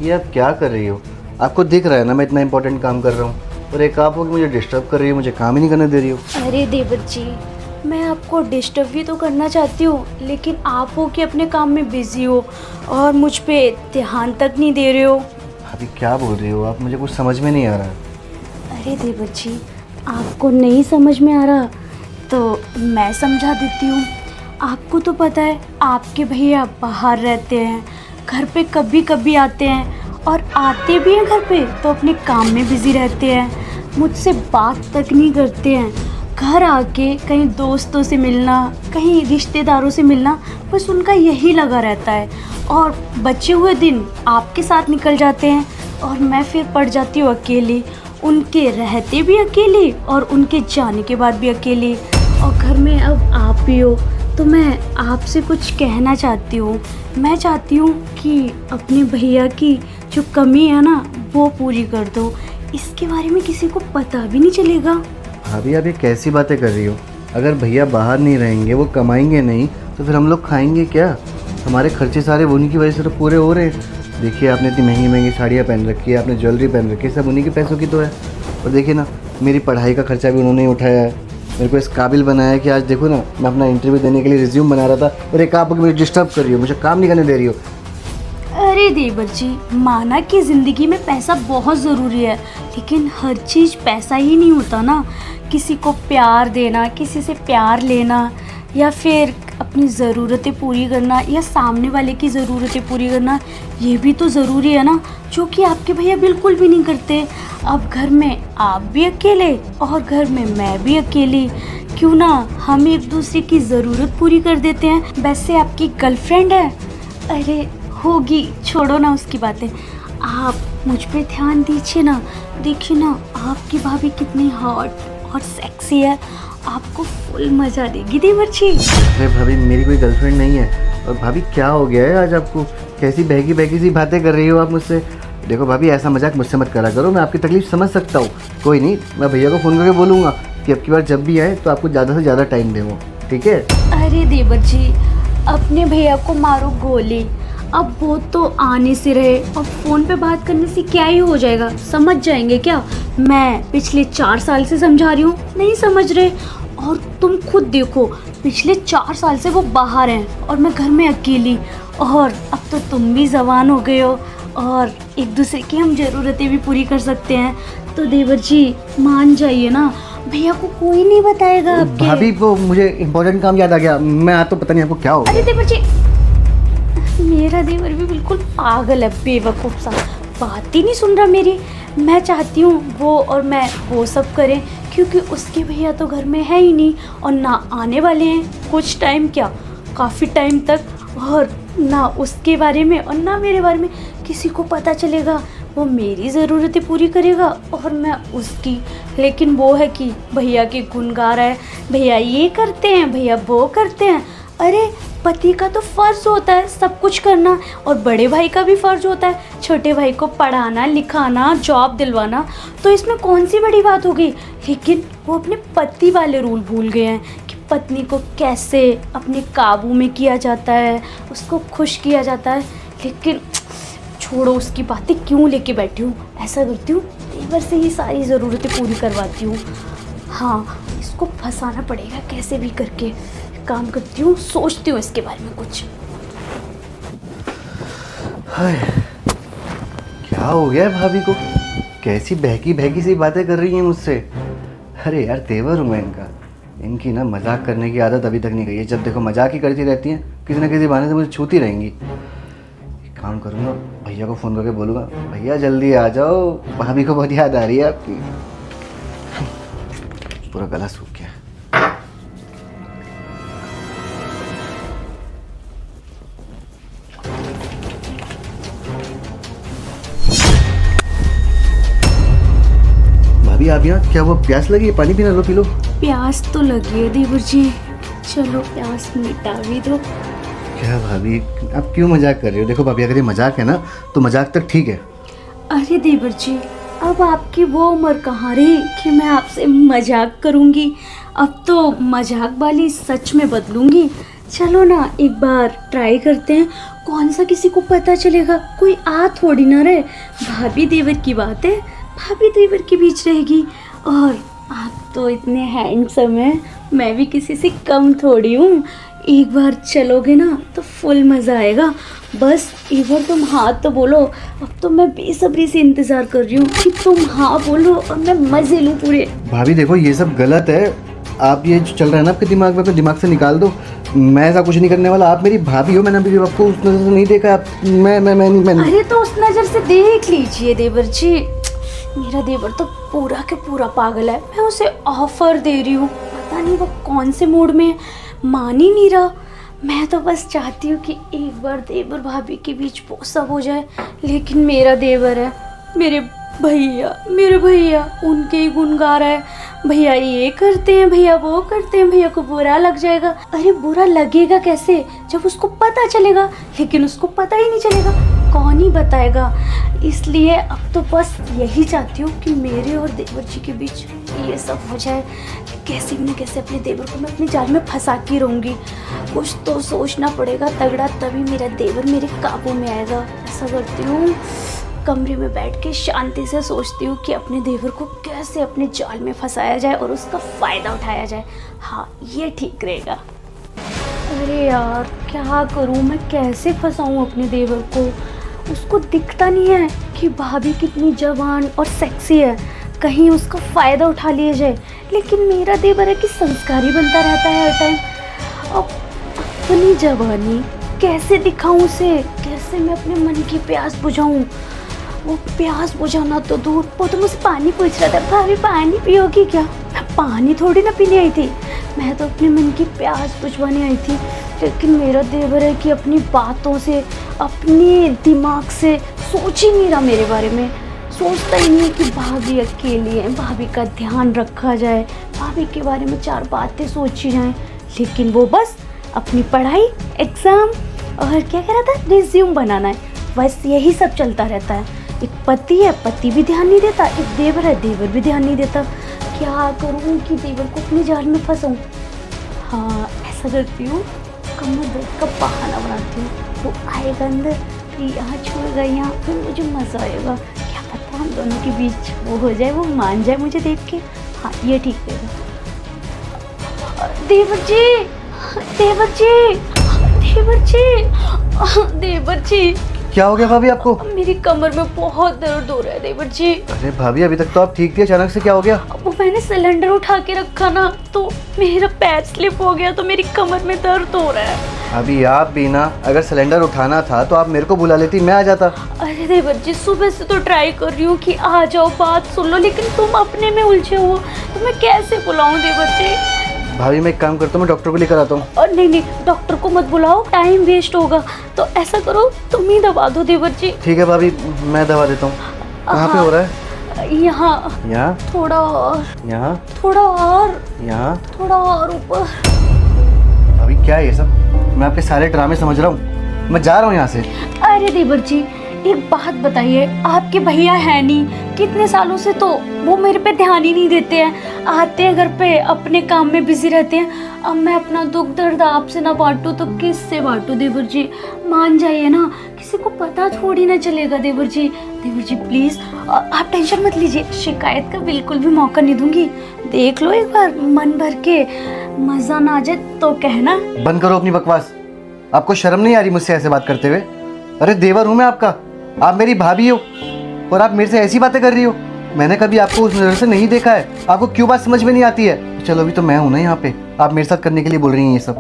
ये आप क्या कर रही हो? आपको दिख रहा है ना मैं इतना इंपॉर्टेंट काम कर रहा हूँ, और एक आप हो कि मुझे डिस्टर्ब कर रही हो, मुझे काम ही नहीं करने दे रही हो। अरे देवर जी, मैं आपको डिस्टर्ब भी तो करना चाहती हूँ, लेकिन आप हो कि अपने काम में बिजी हो और मुझ पे ध्यान तक नहीं दे रहे हो। अभी क्या बोल रही हो आप? मुझे कुछ समझ में नहीं आ रहा। अरे देवर जी, आपको नहीं समझ में आ रहा तो मैं समझा देती हूँ। आपको तो पता है आपके भैया बाहर रहते हैं, घर पे कभी कभी आते हैं, और आते भी हैं घर पे तो अपने काम में बिजी रहते हैं, मुझसे बात तक नहीं करते हैं। घर आके कहीं दोस्तों से मिलना, कहीं रिश्तेदारों से मिलना, बस उनका यही लगा रहता है। और बचे हुए दिन आपके साथ निकल जाते हैं और मैं फिर पड़ जाती हूँ अकेली, उनके रहते भी अकेली और उनके जाने के बाद भी अकेली। और घर में अब आप भी हो तो मैं आपसे कुछ कहना चाहती हूँ। मैं चाहती हूँ कि अपने भैया की जो कमी है ना वो पूरी कर दो। इसके बारे में किसी को पता भी नहीं चलेगा। भाभी आप ये कैसी बातें कर रही हो? अगर भैया बाहर नहीं रहेंगे, वो कमाएंगे नहीं, तो फिर हम लोग खाएंगे क्या? हमारे खर्चे सारे उन्हीं की वजह से तो पूरे हो रहे हैं। देखिए आपने इतनी महंगी महंगी साड़ियाँ पहन रखी है, आपने ज्वेलरी पहन रखी है, सब उन्हीं के पैसों की तो है। और देखिए ना, मेरी पढ़ाई का खर्चा भी उन्होंने ही उठाया है, मेरे को इस काबिल बनाया है कि आज देखो ना, मैं अपना इंटरव्यू देने के लिए रिज्यूम बना रहा था और एक आप मुझे डिस्टर्ब कर रही हो, मुझे काम नहीं करने दे रही हो। अरे देवर जी, माना कि ज़िंदगी में पैसा बहुत ज़रूरी है, लेकिन हर चीज़ पैसा ही नहीं होता ना। किसी को प्यार देना, किसी से प्यार लेना, या फिर अपनी ज़रूरतें पूरी करना, या सामने वाले की ज़रूरतें पूरी करना, ये भी तो ज़रूरी है ना, जो कि आपके भैया बिल्कुल भी नहीं करते। अब घर में आप भी अकेले और घर में मैं भी अकेली। क्यों ना हम एक दूसरे की ज़रूरत पूरी कर देते हैं। वैसे आपकी गर्लफ्रेंड है? अरे होगी, छोड़ो ना उसकी बातें। आप मुझ पे ध्यान दीजिए ना, देखिए ना आपकी भाभी कितनी हॉट और सेक्सी है, आपको फुल मजा देगी देवर जी। अरे भाभी, मेरी कोई गर्लफ्रेंड नहीं है। और भाभी क्या हो गया है आज आपको? कैसी बहकी बहकी सी बातें कर रही हो आप मुझसे? देखो भाभी, ऐसा मजाक मुझसे मत करा करो, मैं आपकी तकलीफ समझ सकता हूँ। कोई नहीं, मैं भैया को फ़ोन करके बोलूँगा कि अब की बार जब भी आए तो आपको ज़्यादा से ज़्यादा टाइम दे वो, ठीक है? अरे देवर जी, अपने भैया को मारो गोली, अब वो तो आने से रहे, और फ़ोन पे बात करने से क्या ही हो जाएगा, समझ जाएंगे क्या? मैं पिछले 4 साल से समझा रही हूँ, नहीं समझ रहे। और तुम खुद देखो, पिछले 4 साल से वो बाहर हैं और मैं घर में अकेली, और अब तो तुम भी जवान हो गए हो और एक दूसरे की हम ज़रूरतें भी पूरी कर सकते हैं। तो देवर जी मान जाइए ना, भैया को कोई नहीं बताएगा आपके। भाभी, वो मुझे इम्पोर्टेंट काम याद आ गया, मैं आज तो पता नहीं आपको क्या हो गया। अरे देवर जी, मेरा देवर भी बिल्कुल पागल है, बेवकूफ़ सा, बात ही नहीं सुन रहा मेरी। मैं चाहती हूँ वो और मैं वो सब करें, क्योंकि उसके भैया तो घर में है ही नहीं और ना आने वाले हैं कुछ टाइम, क्या काफ़ी टाइम तक। और ना उसके बारे में और ना मेरे बारे में किसी को पता चलेगा। वो मेरी ज़रूरतें पूरी करेगा और मैं उसकी। लेकिन वो है कि भैया के गुण गा रहा है, भैया ये करते हैं, भैया वो करते हैं। अरे पति का तो फ़र्ज़ होता है सब कुछ करना, और बड़े भाई का भी फ़र्ज़ होता है छोटे भाई को पढ़ाना लिखाना, जॉब दिलवाना। तो इसमें कौन सी बड़ी बात हो गई? लेकिन वो अपने पति वाले रूल भूल गए हैं कि पत्नी को कैसे अपने काबू में किया जाता है, उसको खुश किया जाता है। लेकिन छोड़ो उसकी बातें, क्यों लेके बैठी हूँ। ऐसा करती हूँ, देवर से ही सारी ज़रूरतें पूरी करवाती हूँ। हाँ, इसको फंसाना पड़ेगा कैसे भी करके। काम करती हूँ, सोचती हूँ इसके बारे में कुछ। हाय, क्या हो गया है भाभी को? कैसी बहकी बहकी सी बातें कर रही हैं मुझसे? अरे यार, तेवर हूँ मैं इनका। इनकी ना मजाक करने की आदत अभी तक नहीं गई है। जब देखो मजाक ही करती रहती हैं, किसी ना किसी बहाने से मुझे छूती रहेंगी। एक काम करूँगा, भैया को फ़ोन करके बोलूँगा, भैया जल्दी आ जाओ, भाभी को बहुत याद आ रही है आपकी। पूरा गला सूख गया। भाभी आप यहाँ, क्या वो प्यास लगी है? पानी पीना, लो पी लो। प्यास तो लगी है देवर जी, चलो प्यास मिटा भी दो। क्या भाभी, आप क्यों मजाक कर रही हो? देखो भाभी, अगर ये मजाक है ना तो मजाक तक ठीक है। अरे देवर जी, अब आपकी वो उम्र कहाँ रही कि मैं आपसे मजाक करूँगी। अब तो मजाक वाली सच में बदलूँगी। चलो ना एक बार ट्राई करते हैं, कौन सा किसी को पता चलेगा, कोई आ थोड़ी ना रहे। भाभी देवर की बात है, भाभी देवर के बीच रहेगी। और आप तो इतने हैंडसम हैं, मैं भी किसी से कम थोड़ी हूँ। एक बार चलोगे ना तो फुल मज़ा आएगा। बस एक बार तुम हाँ तो बोलो। अब तो मैं बेसब्री से इंतज़ार कर रही हूँ कि तुम हाँ बोलो और मैं मज़े लूँ पूरे। भाभी देखो ये सब गलत है। आप ये जो चल रहा है ना आपके दिमाग में, अपने दिमाग से निकाल दो। मैं ऐसा कुछ नहीं करने वाला। आप मेरी भाभी हो, मैंने अभी आपको उस नज़र से नहीं देखा। आप मैं अरे तो उस नज़र से देख लीजिए देवर जी। मेरा देवर तो पूरा के पूरा पागल है। मैं उसे ऑफर दे रही हूँ, पता नहीं वो कौन से मूड में है, मान ही नहीं रहा। मैं तो बस चाहती हूँ कि एक बार देवर भाभी के बीच वो सब हो जाए। लेकिन मेरा देवर है, मेरे भैया उनके ही गुण गा रहा है। भैया ये करते हैं, भैया वो करते हैं, भैया को बुरा लग जाएगा। अरे बुरा लगेगा कैसे जब उसको पता चलेगा, लेकिन उसको पता ही नहीं चलेगा, कौन ही बताएगा। इसलिए अब तो बस यही चाहती हूँ कि मेरे और देवर जी के बीच ये सब हो जाए। कैसे भी ना कैसे अपने देवर को मैं अपने जाल में फंसा के रहूँगी। कुछ तो सोचना पड़ेगा तगड़ा, तभी मेरा देवर मेरे काबू में आएगा। ऐसा करती हूँ, कमरे में बैठ के शांति से सोचती हूँ कि अपने देवर को कैसे अपने जाल में फंसाया जाए और उसका फ़ायदा उठाया जाए। हाँ ये ठीक रहेगा। अरे यार क्या करूँ मैं, कैसे फंसाऊँ अपने देवर को। उसको दिखता नहीं है कि भाभी कितनी जवान और सेक्सी है, कहीं उसका फ़ायदा उठा लिया जाए। लेकिन मेरा देवर है कि संस्कारी बनता रहता है हर टाइम। अब अपनी जवानी कैसे दिखाऊं उसे, कैसे मैं अपने मन की प्यास बुझाऊं। वो प्यास बुझाना तो दूर, वो तो मुझसे पानी पूछ रहा था, भाभी पानी पियोगी क्या। मैं पानी थोड़ी ना पीने आई थी, मैं तो अपने मन की प्यास बुझवाने आई थी। लेकिन मेरा देवर है कि अपनी बातों से, अपने दिमाग से सोच ही नहीं रहा मेरे बारे में। सोचता ही नहीं है कि भाभी अकेली है, भाभी का ध्यान रखा जाए, भाभी के बारे में 4 बातें सोची जाएं। लेकिन वो बस अपनी पढ़ाई, एग्ज़ाम और क्या कह रहा था, रिज्यूम बनाना है, बस यही सब चलता रहता है। एक पति है, पति भी ध्यान नहीं देता, एक देवर है, देवर भी ध्यान नहीं देता। क्या करूँ कि देवर को अपने जाल में फंसाऊँ। हाँ ऐसा करती हूँ, कमर दर्द का बहाना बनाती हूँ। वो आएगा अंदर, फिर यहाँ छोड़ेगा यहाँ, फिर मुझे मज़ा आएगा। क्या पता हम दोनों के बीच वो हो जाए, वो मान जाए मुझे देख के। हाँ ये ठीक रहेगा। देवर जी, देवर जी, देवर जी, देवर जी। क्या हो गया भाभी आपको? मेरी कमर में बहुत दर्द हो रहा है देवर जी। अरे भाभी अभी तक तो आप ठीक थी, अचानक से क्या हो गया? वो मैंने सिलेंडर उठा के रखा ना, तो मेरा पैर स्लिप हो गया, तो मेरी कमर में दर्द हो रहा है। अभी आप भी ना, अगर सिलेंडर उठाना था तो आप मेरे को बुला लेती, मैं आ जाता। अरे देवर जी सुबह से तो ट्राई कर रही हूँ कि आ जाओ बात सुन लो, लेकिन तुम अपने में उलझे हो, तो मैं कैसे बुलाऊँ देवर जी। भाभी मैं एक काम करता हूँ, मैं डॉक्टर को लेकर आता हूँ। और नहीं, डॉक्टर को मत बुलाओ, टाइम वेस्ट होगा। तो ऐसा करो तुम ही दबा दो देवर जी। ठीक है भाभी, मैं दवा देता हूँ। कहाँ पे हो रहा है? यहाँ, यहाँ, थोड़ा और, यहाँ, थोड़ा और, यहाँ, थोड़ा और ऊपर। भाभी क्या है ये सब? मैं आपके सारे ड्रामे समझ रहा हूँ, मैं जा रहा हूँ यहाँ से। अरे देवर जी एक बात बताइए, आपके भैया है नहीं, कितने सालों से तो वो मेरे पे ध्यान ही नहीं देते हैं। आते हैं घर पे, अपने काम में बिजी रहते हैं। अब मैं अपना दुख दर्द आपसे ना बांटूं तो किससे बांटूं देवर जी। मान जाइए ना, किसी को पता थोड़ी ना चलेगा देवर जी। देवर जी प्लीज़ आप टेंशन मत लीजिए, शिकायत का बिल्कुल भी मौका नहीं दूंगी। देख लो एक बार मन भर के, मज़ा ना आ जाए तो कहना। बंद करो अपनी बकवास। आपको शर्म नहीं आ रही मुझसे ऐसे बात करते हुए? अरे देवर हूँ मैं आपका, आप मेरी भाभी हो और आप मेरे से ऐसी बातें कर रही हो। मैंने कभी आपको उस नज़र से नहीं देखा है, आपको क्यों बात समझ में नहीं आती है? चलो अभी तो मैं हूँ ना यहाँ पे, आप मेरे साथ करने के लिए बोल रही हैं ये सब।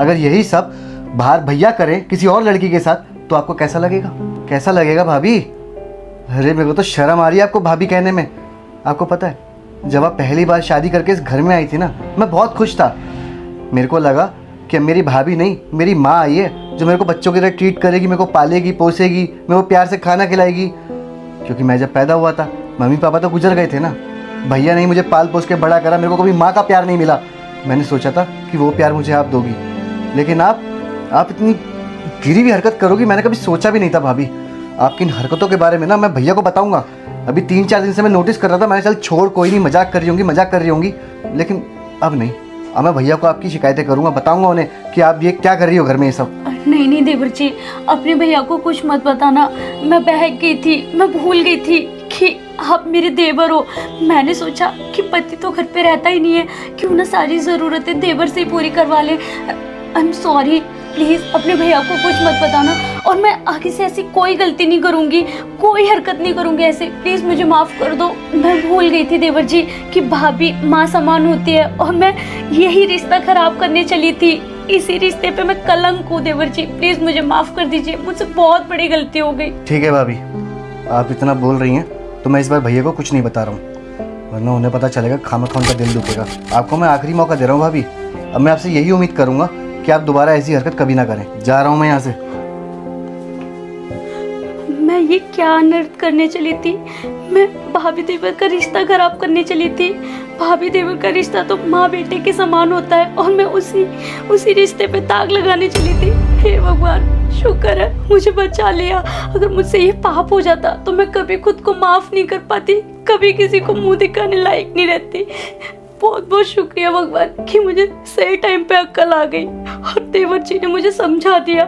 अगर यही सब बाहर भैया करें किसी और लड़की के साथ तो आपको कैसा लगेगा? कैसा लगेगा भाभी? अरे मेरे को तो शर्म आ रही है आपको भाभी कहने में। आपको पता है जब आप पहली बार शादी करके इस घर में आई थी ना, मैं बहुत खुश था। मेरे को लगा कि मेरी भाभी नहीं मेरी माँ आई है जो मेरे को बच्चों की तरह ट्रीट करेगी, मेरे को पालेगी पोसेगी, मेरे को प्यार से खाना खिलाएगी। क्योंकि मैं जब पैदा हुआ था मम्मी पापा तो गुजर गए थे ना, भैया नहीं मुझे पाल पोस के बड़ा करा, मेरे को कभी माँ का प्यार नहीं मिला। मैंने सोचा था कि वो प्यार मुझे आप दोगी, लेकिन आप इतनी गिरी हुई हरकत करोगी मैंने कभी सोचा भी नहीं था भाभी। आपकी इन हरकतों के बारे में ना मैं भैया को बताऊंगा। अभी 3-4 दिन से मैं नोटिस कर रहा था, मैंने चल छोड़ कोई नहीं, मजाक कर रही होंगी, लेकिन अब नहीं, अब मैं भैया को आपकी शिकायतें करूँगा, बताऊँगा उन्हें कि आप ये क्या कर रही हो घर में ये सब। नहीं नहीं देवर जी, अपने भैया को कुछ मत बताना। मैं बहक गई थी, मैं भूल गई थी कि आप मेरे देवर हो। मैंने सोचा कि पति तो घर पे रहता ही नहीं है, क्यों ना सारी ज़रूरतें देवर से ही पूरी करवा ले। आई एम सॉरी, प्लीज़ अपने भैया को कुछ मत बताना, और मैं आगे से ऐसी कोई गलती नहीं करूँगी, कोई हरकत नहीं करूँगी ऐसे। प्लीज़ मुझे माफ़ कर दो। मैं भूल गई थी देवर जी कि भाभी माँ समान होती है, और मैं यही रिश्ता ख़राब करने चली थी। इसी रिश्ते पे मैं कलंक हूँ देवर जी, प्लीज़ मुझे माफ़ कर दीजिए, मुझसे बहुत बड़ी गलती हो गई। ठीक है भाभी, आप इतना बोल रही हैं तो मैं इस बार भैया को कुछ नहीं बता रहा हूँ, वरना उन्हें पता चलेगा, खामखा उनका दिल दुखेगा। आपको मैं आखिरी मौका दे रहा हूँ भाभी। अब मैं आपसे यही उम्मीद करूँगा कि आप दोबारा ऐसी हरकत कभी ना करें। जा रहा हूँ मैं यहाँ से। मैं ये क्या अनर्थ करने चली थी? मैं भाभी देवर का रिश्ता खराब करने चली थी। भाभी देवर का रिश्ता तो माँ बेटे के समान होता है, और मैं उसी रिश्ते पे दाग लगाने चली थी। हे भगवान, शुक्र है मुझे बचा लिया। अगर मुझसे ये पाप हो जाता तो मैं कभी खुद को माफ नहीं कर पाती, कभी किसी को मुंह दिखाने लायक नहीं रहती। बहुत बहुत शुक्रिया भगवान कि मुझे सही टाइम पे अक्ल आ गई और देवर जी ने मुझे समझा दिया।